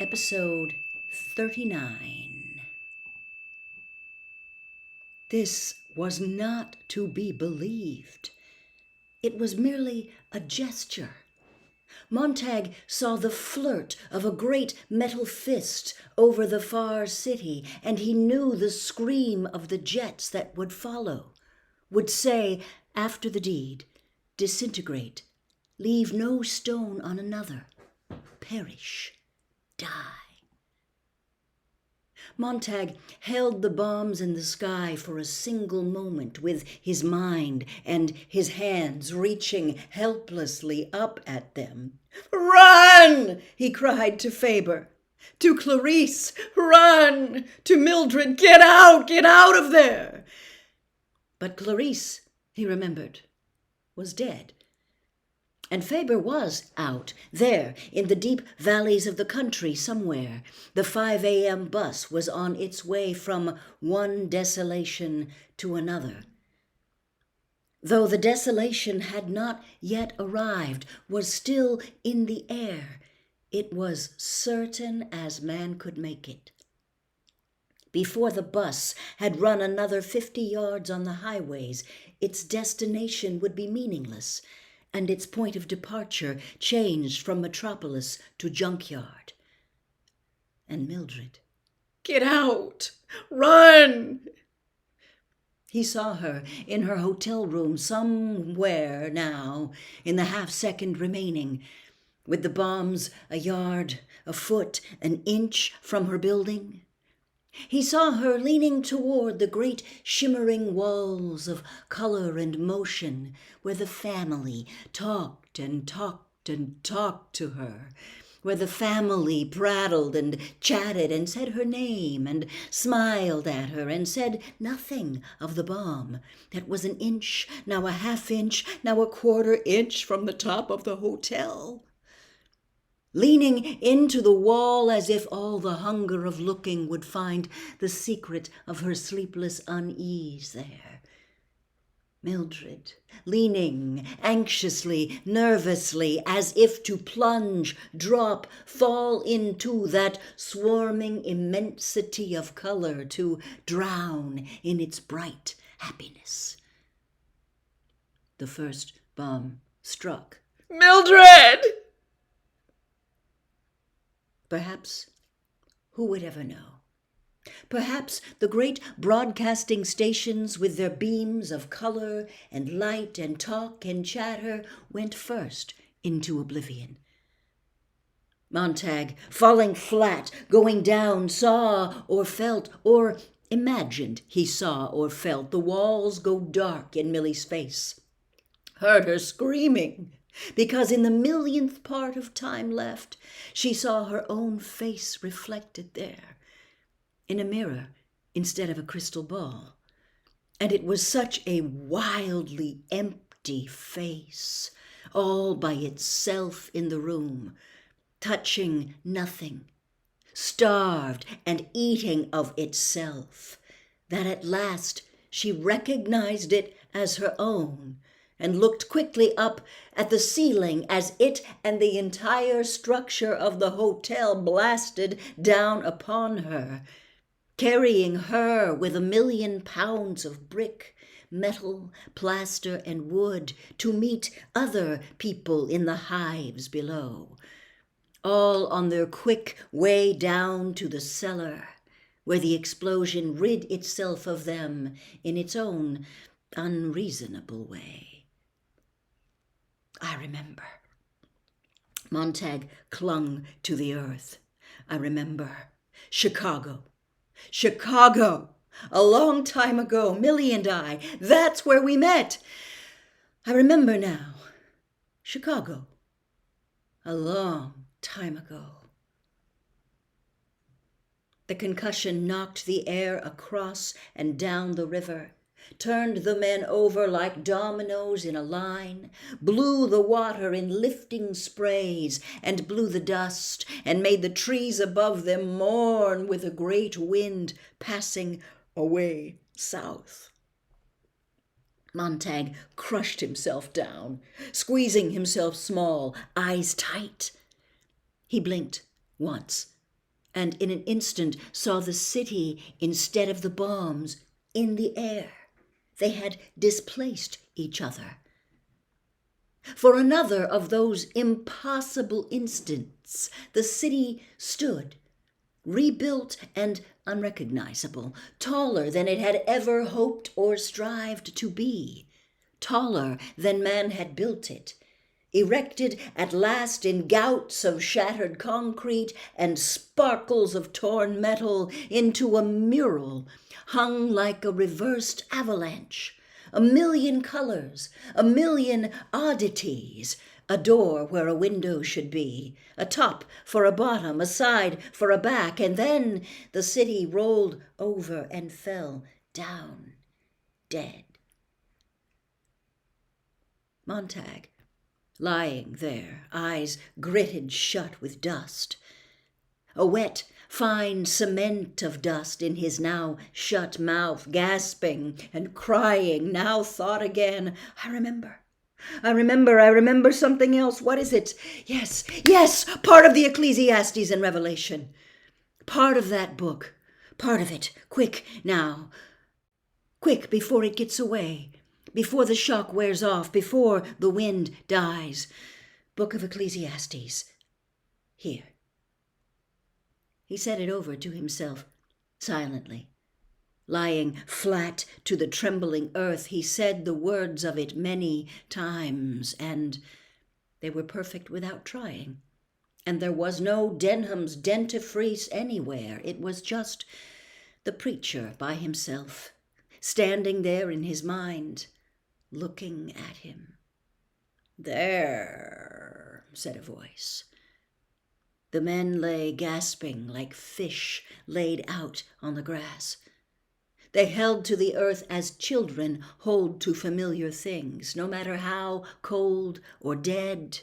Episode 39. This was not to be believed. It was merely a gesture. Montag saw the flirt of a great metal fist over the far city, and he knew the scream of the jets that would follow, would say, after the deed, disintegrate, leave no stone on another, perish, die. Montag held the bombs in the sky for a single moment with his mind and his hands reaching helplessly up at them. "Run!" he cried to Faber. To Clarice, "Run!" To Mildred, get out of there!" But Clarice, he remembered, was dead. And Faber was out, there, in the deep valleys of the country somewhere. The 5 a.m. bus was on its way from one desolation to another. Though the desolation had not yet arrived, was still in the air, it was certain as man could make it. Before the bus had run another 50 yards on the highways, its destination would be meaningless, and its point of departure changed from metropolis to junkyard. And Mildred, "Get out! Run!" He saw her in her hotel room somewhere now, in the half-second remaining, with the bombs a yard, a foot, an inch from her building. He saw her leaning toward the great shimmering walls of color and motion, where the family talked and talked and talked to her, where the family prattled and chatted and said her name and smiled at her and said nothing of the bomb that was an inch, now a half inch, now a quarter inch from the top of the hotel. Leaning into the wall as if all the hunger of looking would find the secret of her sleepless unease there. Mildred, leaning anxiously, nervously, as if to plunge, drop, fall into that swarming immensity of color, to drown in its bright happiness. The first bomb struck. "Mildred!" Perhaps, who would ever know? Perhaps the great broadcasting stations with their beams of color and light and talk and chatter went first into oblivion. Montag, falling flat, going down, saw or felt or imagined he saw or felt the walls go dark in Millie's face. Heard her screaming, because in the millionth part of time left, she saw her own face reflected there, in a mirror instead of a crystal ball. And it was such a wildly empty face, all by itself in the room, touching nothing, starved and eating of itself, that at last she recognized it as her own, and looked quickly up at the ceiling as it and the entire structure of the hotel blasted down upon her, carrying her with 1,000,000 pounds of brick, metal, plaster, and wood to meet other people in the hives below, all on their quick way down to the cellar, where the explosion rid itself of them in its own unreasonable way. I remember. Montag clung to the earth. I remember. Chicago. A long time ago, Millie and I, that's where we met. I remember now. Chicago. A long time ago. The concussion knocked the air across and down the river, turned the men over like dominoes in a line, blew the water in lifting sprays, and blew the dust, and made the trees above them mourn with a great wind passing away south. Montag crushed himself down, squeezing himself small, eyes tight. He blinked once, and in an instant saw the city instead of the bombs in the air. They had displaced each other. For another of those impossible instants, the city stood, rebuilt and unrecognizable, taller than it had ever hoped or strived to be, taller than man had built it, erected at last in gouts of shattered concrete and sparkles of torn metal into a mural hung like a reversed avalanche, a million colors, a million oddities, a door where a window should be, a top for a bottom, a side for a back, and then the city rolled over and fell down, dead. Montag, lying there, eyes gritted shut with dust, a wet, fine cement of dust in his now shut mouth, gasping and crying, now thought again, I remember something else. What is it? Yes, part of the Ecclesiastes and Revelation. Part of that book. Part of it. Quick now. Quick before it gets away. Before the shock wears off. Before the wind dies. Book of Ecclesiastes. Here. He said it over to himself, silently. Lying flat to the trembling earth, he said the words of it many times, and they were perfect without trying. And there was no Denham's dentifrice anywhere. It was just the preacher by himself, standing there in his mind, looking at him. There, said a voice. The men lay gasping like fish laid out on the grass. They held to the earth as children hold to familiar things, no matter how cold or dead,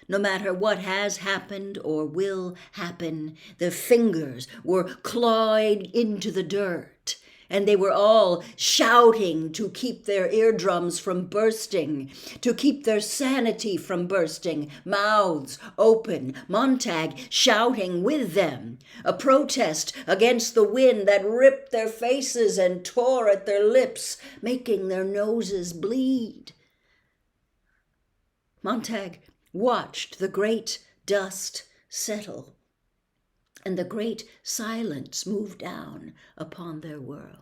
no matter what has happened or will happen. Their fingers were clawed into the dirt, and they were all shouting to keep their eardrums from bursting, to keep their sanity from bursting, mouths open, Montag shouting with them, a protest against the wind that ripped their faces and tore at their lips, making their noses bleed. Montag watched the great dust settle, and the great silence move down upon their world.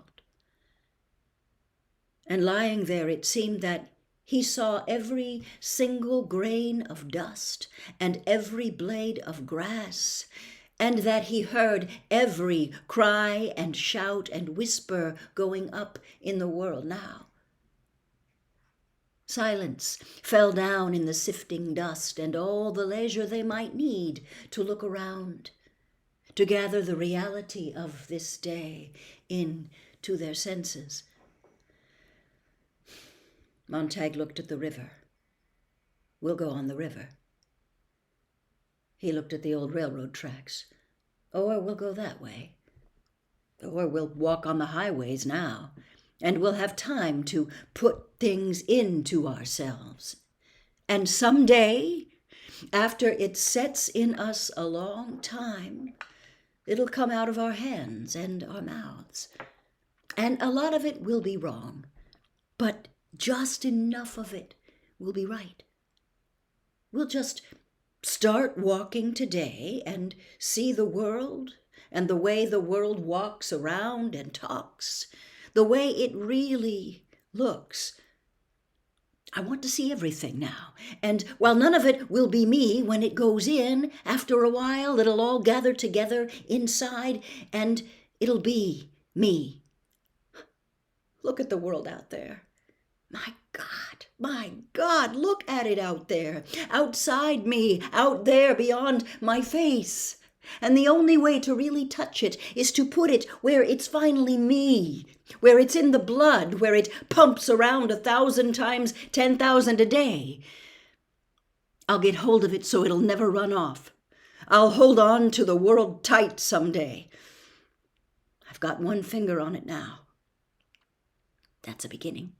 And lying there, it seemed that he saw every single grain of dust and every blade of grass, and that he heard every cry and shout and whisper going up in the world now. Silence fell down in the sifting dust, and all the leisure they might need to look around, to gather the reality of this day into their senses. Montag looked at the river. We'll go on the river. He looked at the old railroad tracks. Or we'll go that way. Or we'll walk on the highways now, and we'll have time to put things into ourselves. And someday, after it sets in us a long time, it'll come out of our hands and our mouths. And a lot of it will be wrong, but just enough of it will be right. We'll just start walking today and see the world and the way the world walks around and talks, the way it really looks. I want to see everything now. And while none of it will be me when it goes in, after a while it'll all gather together inside and it'll be me. Look at the world out there. My God, look at it out there. Outside me, out there beyond my face. And the only way to really touch it is to put it where it's finally me, where it's in the blood, where it pumps around 1,000 times 10,000 a day. I'll get hold of it so it'll never run off. I'll hold on to the world tight someday. I've got one finger on it now. That's a beginning.